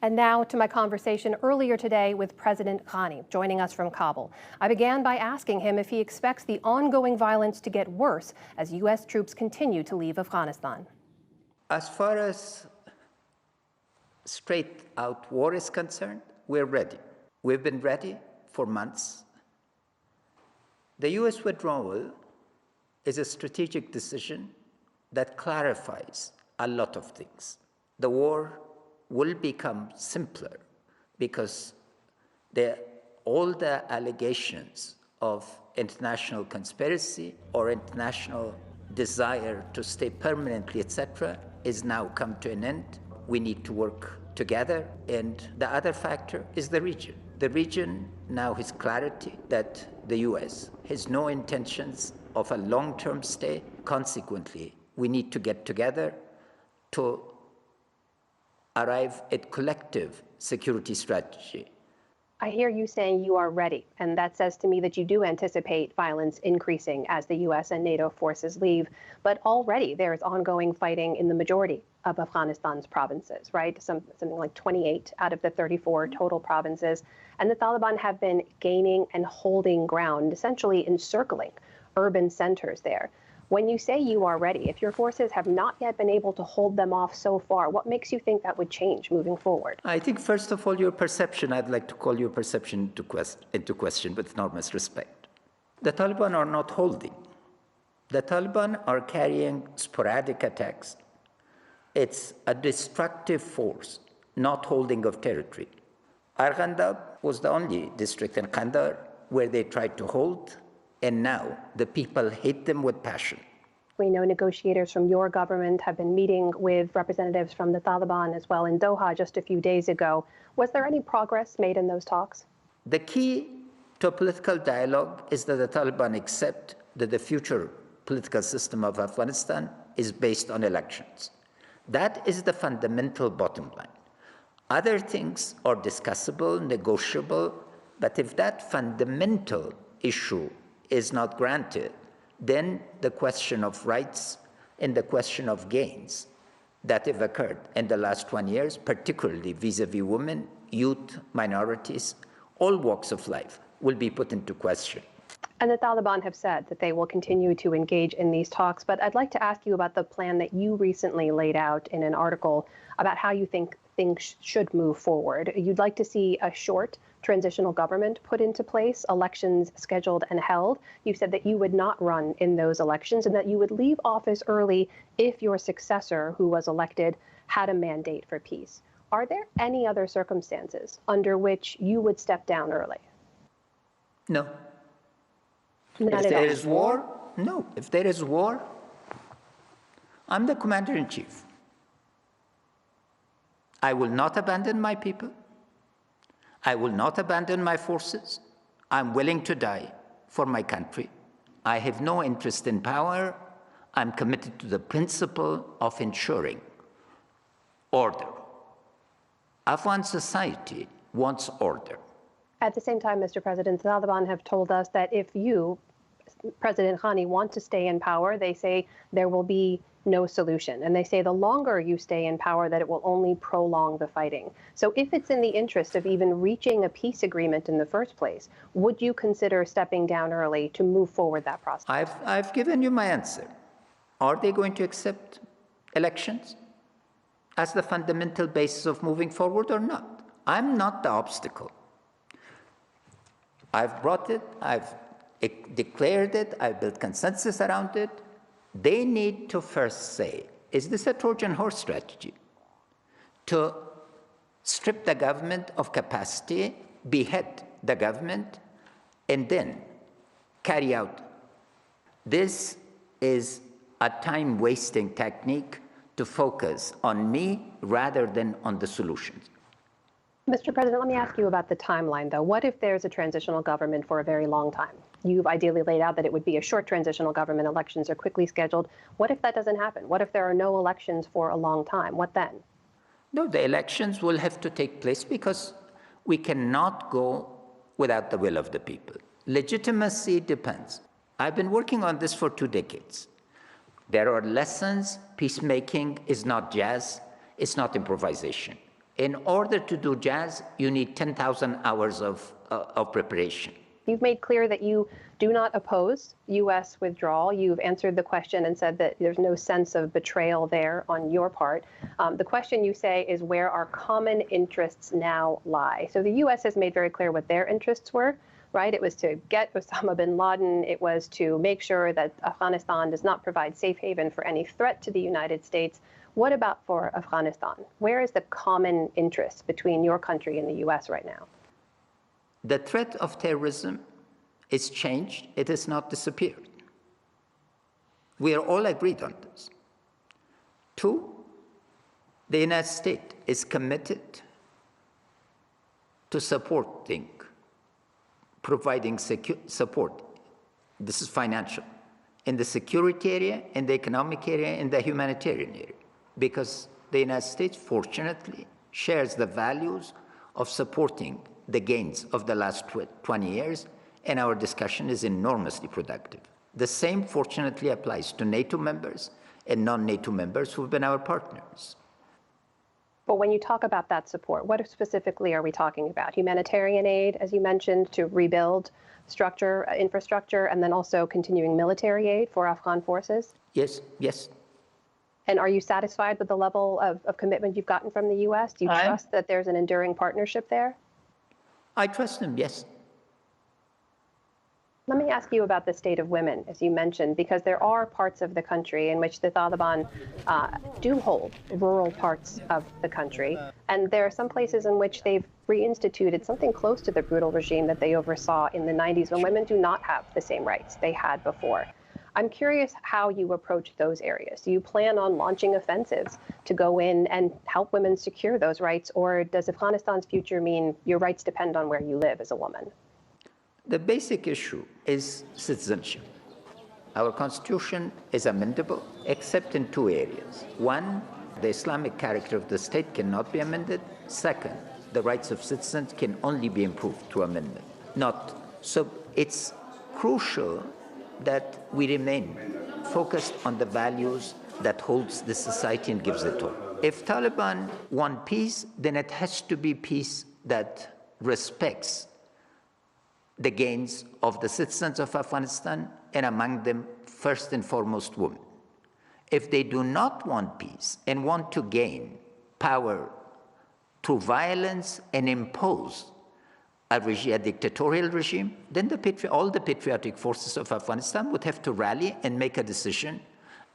And now to my conversation earlier today with President Ghani, joining us from Kabul. I began by asking him if he expects the ongoing violence to get worse as U.S. troops continue to leave Afghanistan. As far as straight-out war is concerned, we're ready. We've been ready for months. The U.S. withdrawal is a strategic decision that clarifies a lot of things. The war will become simpler because all the allegations of international conspiracy or international desire to stay permanently, etc., is now come to an end. We need to work together. And the other factor is the region. The region now has clarity that the US has no intentions of a long-term stay. Consequently, we need to get together to arrive at collective security strategy. I hear you saying you are ready, and that says to me that you do anticipate violence increasing as the U.S. and NATO forces leave. But already there is ongoing fighting in the majority of Afghanistan's provinces, right? Something like 28 out of the 34 total provinces. And the Taliban have been gaining and holding ground, essentially encircling urban centers there. When you say you are ready, if your forces have not yet been able to hold them off so far, what makes you think that would change moving forward? I think, first of all, your perception, I'd like to call your perception into question with enormous respect. The Taliban are not holding. The Taliban are carrying sporadic attacks. It's a destructive force, not holding of territory. Arghandab was the only district in Kandahar where they tried to hold, and now the people hate them with passion. We know negotiators from your government have been meeting with representatives from the Taliban as well in Doha just a few days ago. Was there any progress made in those talks? The key to a political dialogue is that the Taliban accept that the future political system of Afghanistan is based on elections. That is the fundamental bottom line. Other things are discussable, negotiable, but if that fundamental issue is not granted, then the question of rights and the question of gains that have occurred in the last 20 years, particularly vis-a-vis women, youth, minorities, all walks of life, will be put into question. And the Taliban have said that they will continue to engage in these talks, but I'd like to ask you about the plan that you recently laid out in an article about how you think things should move forward. You'd like to see a short transitional government put into place, elections scheduled and held. You said that you would not run in those elections and that you would leave office early if your successor, who was elected, had a mandate for peace. Are there any other circumstances under which you would step down early? No. None if there at all. is war, no. If there is war, I'm the commander-in-chief. I will not abandon my people. I will not abandon my forces. I'm willing to die for my country. I have no interest in power. I'm committed to the principle of ensuring order. Afghan society wants order. At the same time, Mr. President, the Taliban have told us that if you, President Ghani, want to stay in power, they say there will be no solution. And they say the longer you stay in power, that it will only prolong the fighting. So if it's in the interest of even reaching a peace agreement in the first place, would you consider stepping down early to move forward that process? I've given you my answer. Are they going to accept elections as the fundamental basis of moving forward or not? I'm not the obstacle. I've brought it, I've declared it, I've built consensus around it. They need to first say, is this a Trojan horse strategy? To strip the government of capacity, behead the government, and then carry out. This is a time-wasting technique to focus on me rather than on the solutions. Mr. President, let me ask you about the timeline, though. What if there's a transitional government for a very long time? You've ideally laid out that it would be a short transitional government. Elections are quickly scheduled. What if that doesn't happen? What if there are no elections for a long time? What then? No, the elections will have to take place because we cannot go without the will of the people. Legitimacy depends. I've been working on this for 2 decades. There are lessons. Peacemaking is not jazz. It's not improvisation. In order to do jazz, you need 10,000 hours of preparation. You've made clear that you do not oppose U.S. withdrawal. You've answered the question and said that there's no sense of betrayal there on your part. The question, you say, is where our common interests now lie. So the U.S. has made very clear what their interests were, right? It was to get Osama bin Laden. It was to make sure that Afghanistan does not provide safe haven for any threat to the United States. What about for Afghanistan? Where is the common interest between your country and the U.S. right now? The threat of terrorism is changed. It has not disappeared. We are all agreed on this. 2, the United States is committed to supporting, providing support. This is financial. In the security area, in the economic area, in the humanitarian area. Because the United States, fortunately, shares the values of supporting the gains of the last 20 years, and our discussion is enormously productive. The same, fortunately, applies to NATO members and non-NATO members who've been our partners. But when you talk about that support, what specifically are we talking about? Humanitarian aid, as you mentioned, to rebuild infrastructure, and then also continuing military aid for Afghan forces? Yes, yes. And are you satisfied with the level of commitment you've gotten from the U.S.? Do you trust that there's an enduring partnership there? I trust them, yes. Let me ask you about the state of women, as you mentioned, because there are parts of the country in which the Taliban do hold rural parts of the country. And there are some places in which they've reinstituted something close to the brutal regime that they oversaw in the 90s, when women do not have the same rights they had before. I'm curious how you approach those areas. Do you plan on launching offensives to go in and help women secure those rights, or does Afghanistan's future mean your rights depend on where you live as a woman? The basic issue is citizenship. Our constitution is amendable except in 2 areas. 1, the Islamic character of the state cannot be amended. 2, the rights of citizens can only be improved through amendment. So it's crucial that we remain focused on the values that holds the society and gives it all. If Taliban want peace, then it has to be peace that respects the gains of the citizens of Afghanistan, and among them, first and foremost, women. If they do not want peace and want to gain power through violence and impose a dictatorial regime, then all the patriotic forces of Afghanistan would have to rally and make a decision,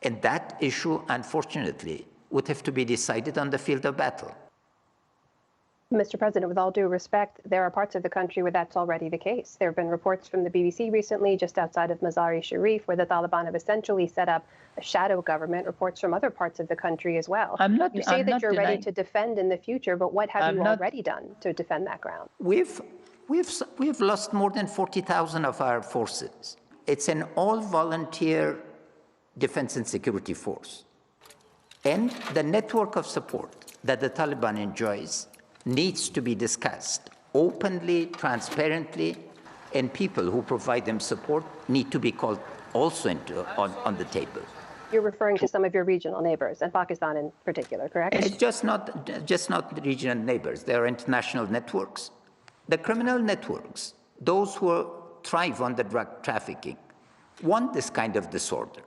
and that issue, unfortunately, would have to be decided on the field of battle. Mr. President, with all due respect, there are parts of the country where that's already the case. There have been reports from the BBC recently, just outside of Mazar-e-Sharif, where the Taliban have essentially set up a shadow government, reports from other parts of the country as well. You say that you're ready to defend in the future, but what have you already done to defend that ground? We've lost more than 40,000 of our forces. It's an all-volunteer defense and security force. And the network of support that the Taliban enjoys needs to be discussed openly, transparently, and people who provide them support need to be called also on the table. You're referring to some of your regional neighbors, and Pakistan in particular, correct? It's just not regional neighbors. There are international networks. The criminal networks, those who thrive on the drug trafficking, want this kind of disorder.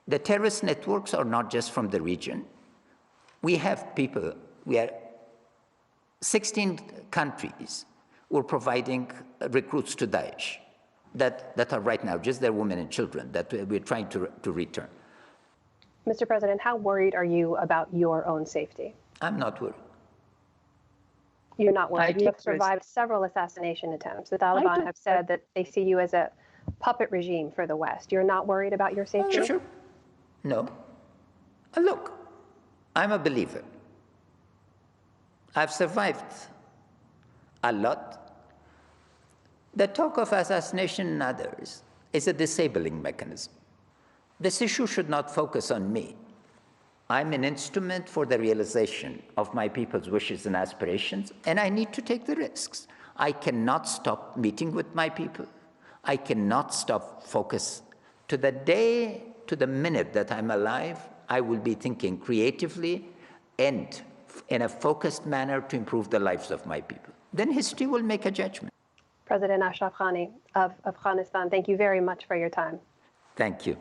The terrorist networks are not just from the region. We have people, 16 countries were providing recruits to Daesh that are right now just their women and children that we're trying to return. Mr. President, how worried are you about your own safety? I'm not worried. You're not worried. You have survived several assassination attempts. The Taliban have said that they see you as a puppet regime for the West. You're not worried about your safety? Sure. No. Look, I'm a believer. I've survived a lot. The talk of assassination and others is a disabling mechanism. This issue should not focus on me. I'm an instrument for the realization of my people's wishes and aspirations, and I need to take the risks. I cannot stop meeting with my people. I cannot stop focus. To the day, to the minute that I'm alive, I will be thinking creatively and in a focused manner to improve the lives of my people. Then history will make a judgment. President Ashraf Ghani of Afghanistan, thank you very much for your time. Thank you.